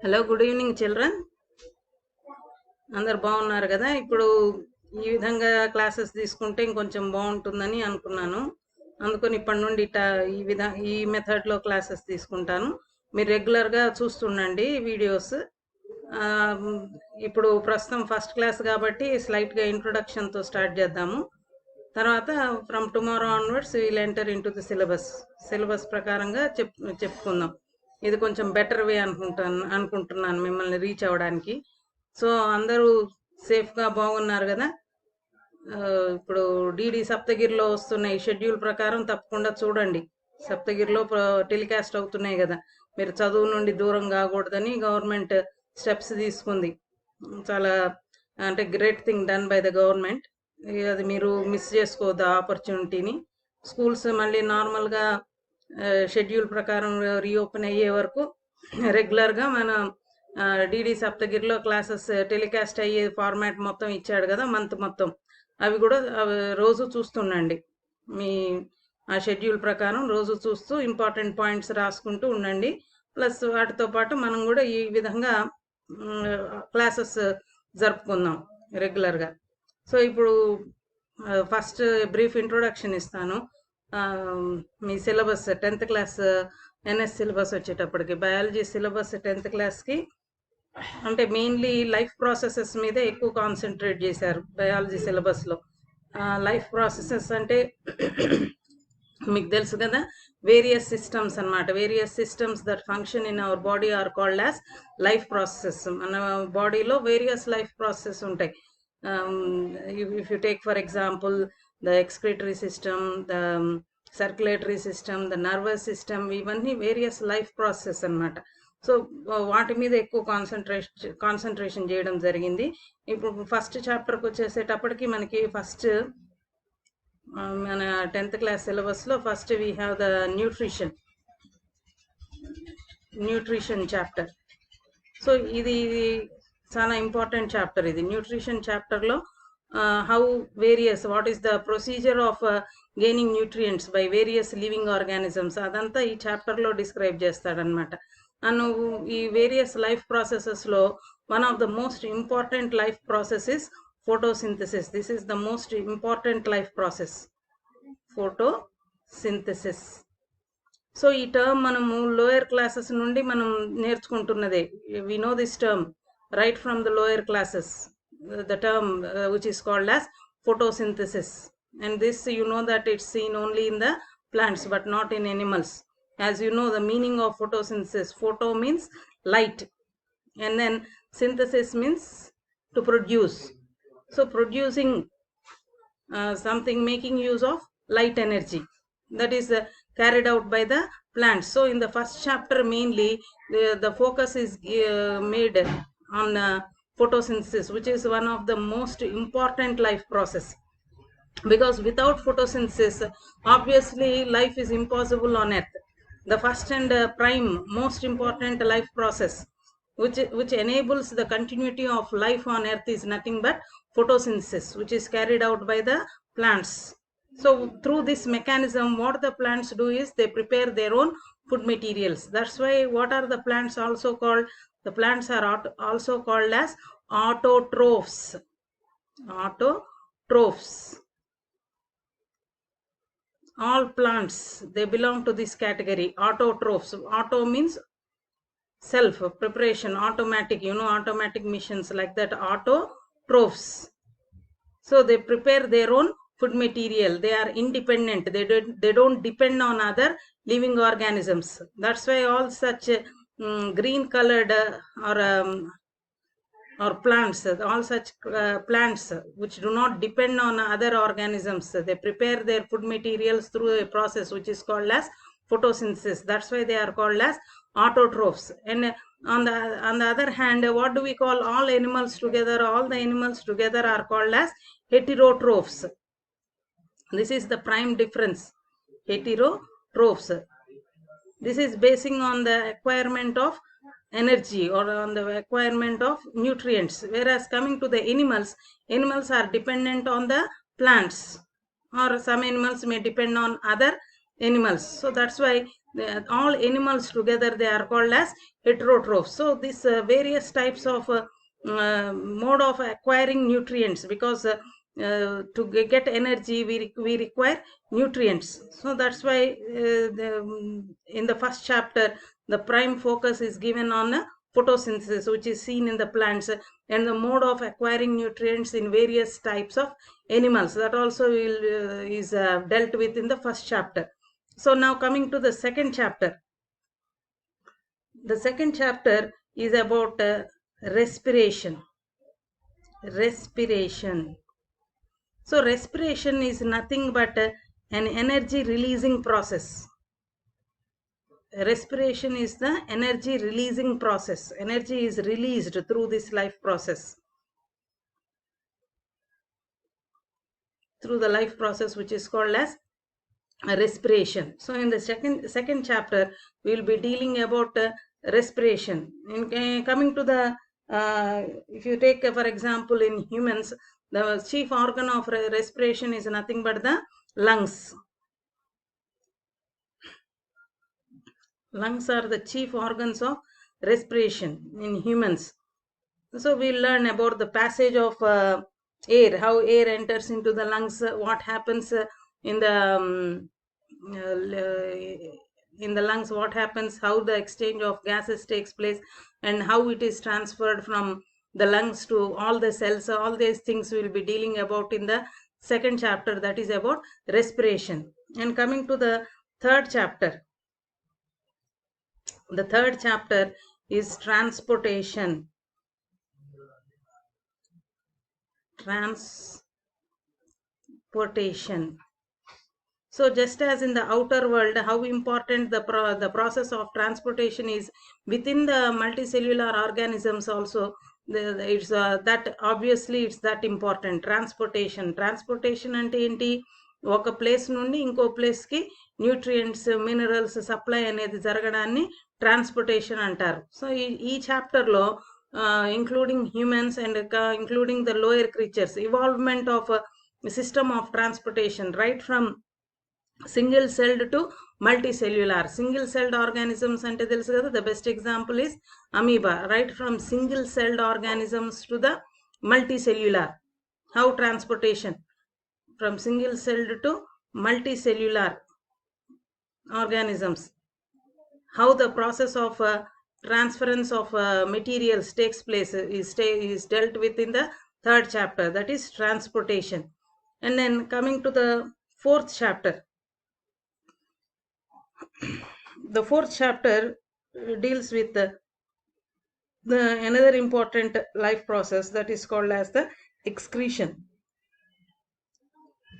Hello good evening children. అందరు బాగున్నారు కదా? ఇప్పుడు ఈ విధంగా క్లాసెస్ తీసుకుంటే ఇంకొంచెం బాగుంటుందని అనుకున్నాను. అందుకని ఇప్పటి నుండి ఈ మెథడ్లో క్లాసెస్ తీసుకుంటాను. మీరు రెగ్యులర్గా చూస్తుండండి వీడియోస్. ఆ, ఇప్పుడు ప్రస్తుతం ఫస్ట్ క్లాస్ కాబట్టి స్లైట్గా ఇంట్రొడక్షన్తో స్టార్ట్ చేద్దాము. తర్వాత from tomorrow onwards will enter in to the syllabus ప్రకారంగా చెప్పుకుందాం. ఇది కొంచెం బెటర్ వే అనుకుంటున్నాను మిమ్మల్ని రీచ్ అవ్వడానికి. సో అందరూ సేఫ్గా బాగున్నారు కదా? ఆ, ఇప్పుడు డిడి సప్తగిరిలో వస్తున్న ఈ షెడ్యూల్ ప్రకారం తప్పకుండా చూడండి. సప్తగిరిలో టెలికాస్ట్ అవుతున్నాయి కదా. మీరు చదువు నుండి దూరం కాకూడదని గవర్నమెంట్ స్టెప్స్ తీసుకుంది. చాలా అంటే great thing done by the government. అది మీరు మిస్ చేసుకోవద్దు ఆ ఆపర్చునిటీని. స్కూల్స్ మళ్ళీ నార్మల్గా షెడ్యూల్ ప్రకారం రీఓపెన్ అయ్యే వరకు రెగ్యులర్గా మన డిడి సప్తగిరిలో క్లాసెస్ టెలికాస్ట్ అయ్యే ఫార్మాట్ మొత్తం ఇచ్చాడు కదా, మంత్ మొత్తం. అవి కూడా రోజు చూస్తుండండి. మీ ఆ షెడ్యూల్ ప్రకారం రోజు చూస్తూ ఇంపార్టెంట్ పాయింట్స్ రాసుకుంటూ ఉండండి. ప్లస్ వాటితో పాటు మనం కూడా ఈ విధంగా క్లాసెస్ జరుపుకుందాం రెగ్యులర్గా. సో ఇప్పుడు ఫస్ట్ బ్రీఫ్ ఇంట్రొడక్షన్ ఇస్తాను. మీ syllabus 10th class NS syllabus వచ్చేటప్పటికి బయాలజీ సిలబస్ 10th క్లాస్కి అంటే మెయిన్లీ లైఫ్ ప్రాసెసెస్ మీదే ఎక్కువ కాన్సన్ట్రేట్ చేశారు బయాలజీ సిలబస్లో. లైఫ్ ప్రాసెసెస్ అంటే మీకు తెలుసు కదా, వేరియస్ సిస్టమ్స్ అన్నమాట. Various systems that function in our body are called as life processes. మన బాడీలో వేరియస్ లైఫ్ ప్రాసెస్ ఉంటాయి. If you take for example the excretory system, the circulatory system, the nervous system, ఇవన్నీ various life process అన్నమాట. So వాటి మీద ఎక్కువ concentration చేయడం జరిగింది. ఇప్పుడు ఫస్ట్ చాప్టర్కి వచ్చేసేటప్పటికి మనకి ఫస్ట్ మన 10th క్లాస్ సిలబస్లో first we have the nutrition chapter. So ఇది చాలా ఇంపార్టెంట్ చాప్టర్. ఇది న్యూట్రిషన్ చాప్టర్లో what is the procedure of gaining nutrients by various living organisms, అదంతా ఈ చాప్టర్లో డిస్క్రైబ్ చేస్తాడనమాట. అను ఈ వేరియస్ లైఫ్ ప్రాసెసెస్లో one of the most important life process is photosynthesis. This is the most important life process, photosynthesis. So ఈ term మనము lower classes నుండి మనం నేర్చుకుంటున్నదే. We know this term right from the lower classes, the term which is called as photosynthesis. And this you know that it's seen only in the plants but not in animals. As you know the meaning of photosynthesis, photo means light and then synthesis means to produce. So producing something, making use of light energy, that is carried out by the plants. So in the first chapter mainly the focus is made on photosynthesis, which is one of the most important life process, because without photosynthesis obviously life is impossible on earth. The first and prime most important life process which enables the continuity of life on earth is nothing but photosynthesis, which is carried out by the plants. So through this mechanism what the plants do is they prepare their own food materials. That's why what are the plants also called? The plants are also called as autotrophs. All plants, they belong to this category, autotrophs. Auto means self, preparation, automatic, automatic missions, like that, autotrophs. So they prepare their own food material. They are independent. They don't depend on other living organisms. That's why all such green colored or plants, all such plants which do not depend on other organisms, they prepare their food materials through a process which is called as photosynthesis. That's why they are called as autotrophs. And on the other hand, what do we call all animals together? All the animals together are called as heterotrophs. This is the prime difference, heterotrophs. This is basing on the acquirement of energy or on the acquirement of nutrients, whereas coming to the animals are dependent on the plants, or some animals may depend on other animals. So that's why all animals together, they are called as heterotrophs. So this various types of mode of acquiring nutrients, because to get energy we require nutrients. So that's why in the first chapter the prime focus is given on photosynthesis, which is seen in the plants, and the mode of acquiring nutrients in various types of animals, that also is dealt with in the first chapter. So now coming to the second chapter. The second chapter is about respiration. Respiration. So respiration is nothing but an energy releasing process. Respiration is the energy releasing process. Energy is released through this life process. Through the life process, which is called as respiration. So in the second chapter we will be dealing about respiration. In coming to the if you take for example in humans, the chief organ of respiration is nothing but the lungs. Lungs are the chief organs of respiration in humans. So we'll learn about the passage of air, how air enters into the lungs, what happens in the in the lungs, what happens, how the exchange of gases takes place, and how it is transferred from the lungs to all the cells. All these things we'll be dealing about in the second chapter, that is about respiration. And coming to the third chapter, the third chapter is transportation. Transportation. So just as in the outer world, how important the process of transportation is within the multicellular organisms also, it's that obviously it's that important. Transportation అంటే ఏంటి, ఒక place నుండి ఇంకో ప్లేస్కి nutrients minerals supply అనేది జరగడాన్ని transportation అంటారు. So ఈ చాప్టర్లో including humans and including the lower creatures, evolvement of a system of transportation right from single celled to multicellular. Single celled organisms ante telusu kada, the best example is amoeba. Right from single celled organisms to the multicellular, how transportation from single celled to multicellular organisms, how the process of transference of materials takes place is dealt with in the third chapter, that is transportation. And then coming to the fourth chapter, the fourth chapter deals with the another important life process, that is called as the excretion.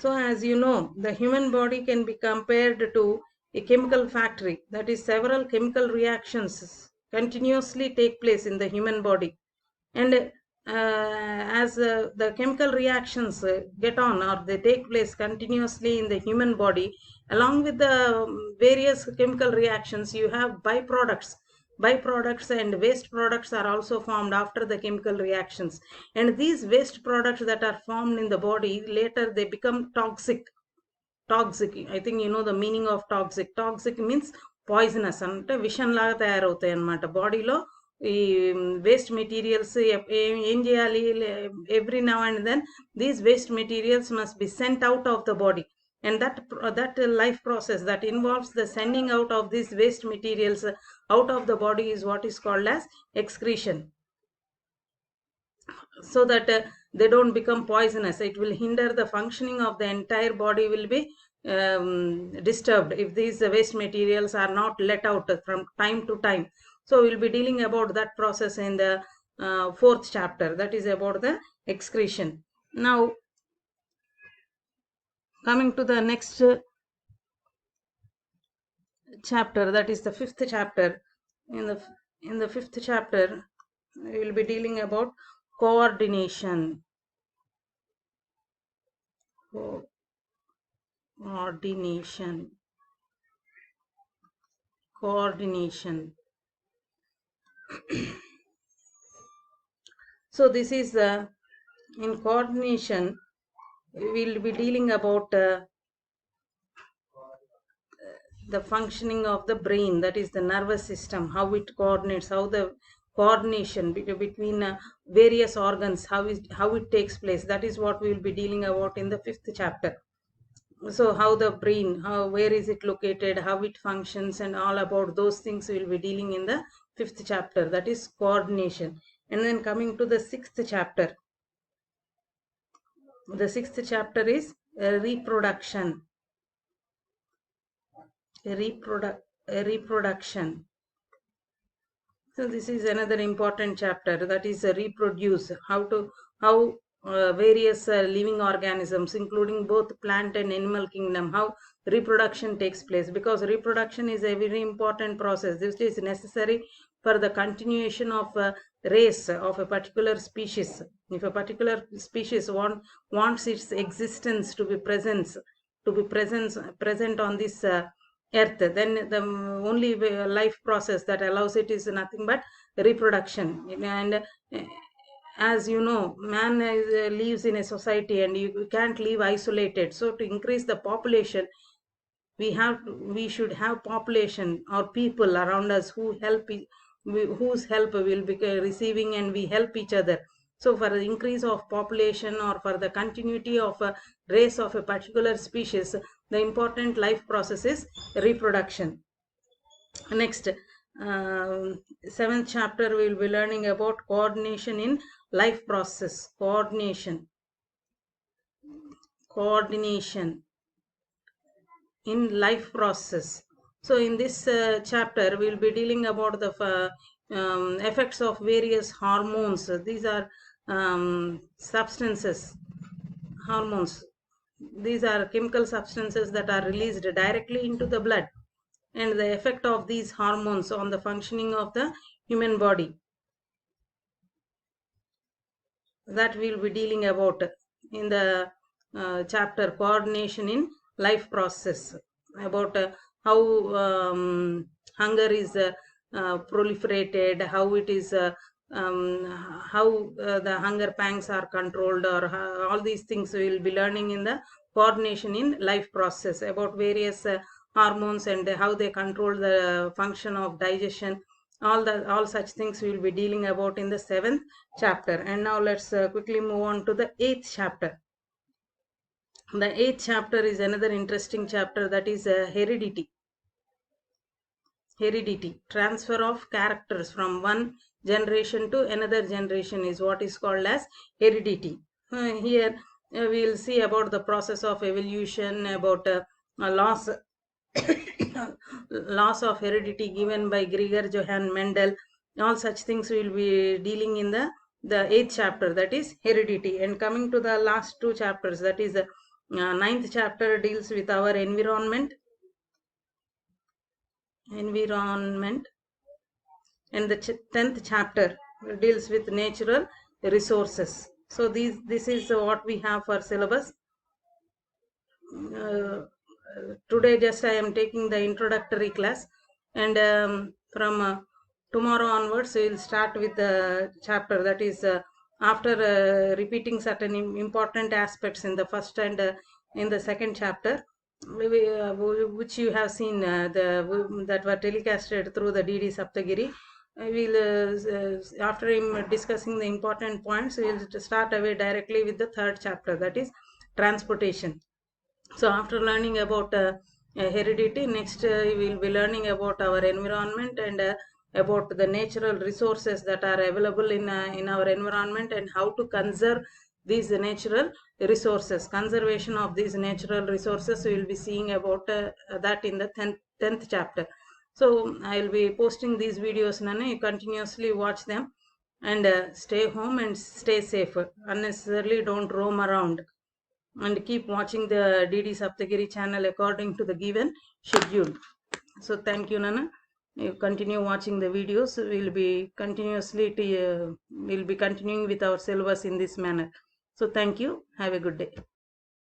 So as you know, the human body can be compared to a chemical factory, that is several chemical reactions continuously take place in the human body. And as the chemical reactions get on, or they take place continuously in the human body, along with the various chemical reactions, you have byproducts and waste products are also formed after the chemical reactions. And these waste products that are formed in the body, later they become toxic. I think you know the meaning of toxic means poisonous, అంటే విషం లాగా తయారవుతాయి అన్నమాట బాడీలో. ఈ waste materials ఏం చేయాలి, every now and then these waste materials must be sent out of the body. And that life process that involves the sending out of these waste materials out of the body is what is called as excretion, so that they don't become poisonous. It will hinder the functioning of the entire body, will be disturbed if these waste materials are not let out from time to time. So we'll be dealing about that process in the fourth chapter, that is about the excretion. Now coming to the next chapter, that is the fifth chapter. In the fifth chapter we will be dealing about coordination. Coordination. So this is in coordination we will be dealing about the functioning of the brain, that is the nervous system, how it coordinates, how the coordination between various organs, how it takes place. That is what we will be dealing about in the 5th chapter. So how the brain, where is it located, how it functions, and all about those things we will be dealing in the 5th chapter, that is coordination. And then coming to the 6th chapter, the 6th chapter is reproduction. Reproduction. So this is another important chapter, that is reproduce, how various living organisms, including both plant and animal kingdom, how reproduction takes place, because reproduction is a very important process. This is necessary for the continuation of a race of a particular species. If a particular species wants its existence to be present on this earth, then the only life process that allows it is nothing but reproduction. And as you know, man lives in a society, and you can't live isolated. So to increase the population, we should have population or people around us who whose help will be receiving, and we help each other. So for the increase of population, or for the continuity of a race of a particular species, the important life process is reproduction. Next, 7th chapter, we will be learning about coordination in life process. Coordination in life process. So in this chapter, we will be dealing about the effects of various hormones. These are substances, hormones. These are chemical substances that are released directly into the blood, and the effect of these hormones on the functioning of the human body, that we will be dealing about in the chapter coordination in life process, about how hunger is proliferated, how it is how the hunger pangs are controlled, or all these things we will be learning in the coordination in life process, about various hormones and how they control the function of digestion. All such things we will be dealing about in the 7th chapter. And now let's quickly move on to the 8th chapter. The 8th chapter is another interesting chapter, that is heredity. Transfer of characters from one generation to another generation is what is called as heredity. Here we will see about the process of evolution, about loss loss of heredity given by Gregor Johann Mendel. All such things we will be dealing in the 8th chapter, that is heredity. And coming to the last 2 chapters, that is 9th chapter deals with our environment, and the 10th chapter deals with natural resources. So this is what we have for syllabus. Today just I am taking the introductory class, and from tomorrow onwards we will start with the chapter, that is after repeating certain important aspects in the first and in the second chapter, which you have seen that were telecasted through the DD Saptagiri. We will after discussing the important points, we will start away directly with the 3rd chapter, that is transportation. So after learning about heredity, next we will be learning about our environment, and about the natural resources that are available in our environment, and how to conserve these natural resources. Conservation of these natural resources, we will be seeing about that in the 10th chapter. So I will be posting these videos, Nana. You continuously watch them, and stay home and stay safe. Unnecessarily don't roam around, and keep watching the DD Saptagiri channel according to the given schedule. So thank you, Nana. You continue watching the videos. We'll be continuing with our syllabus in this manner. So thank you. Have a good day.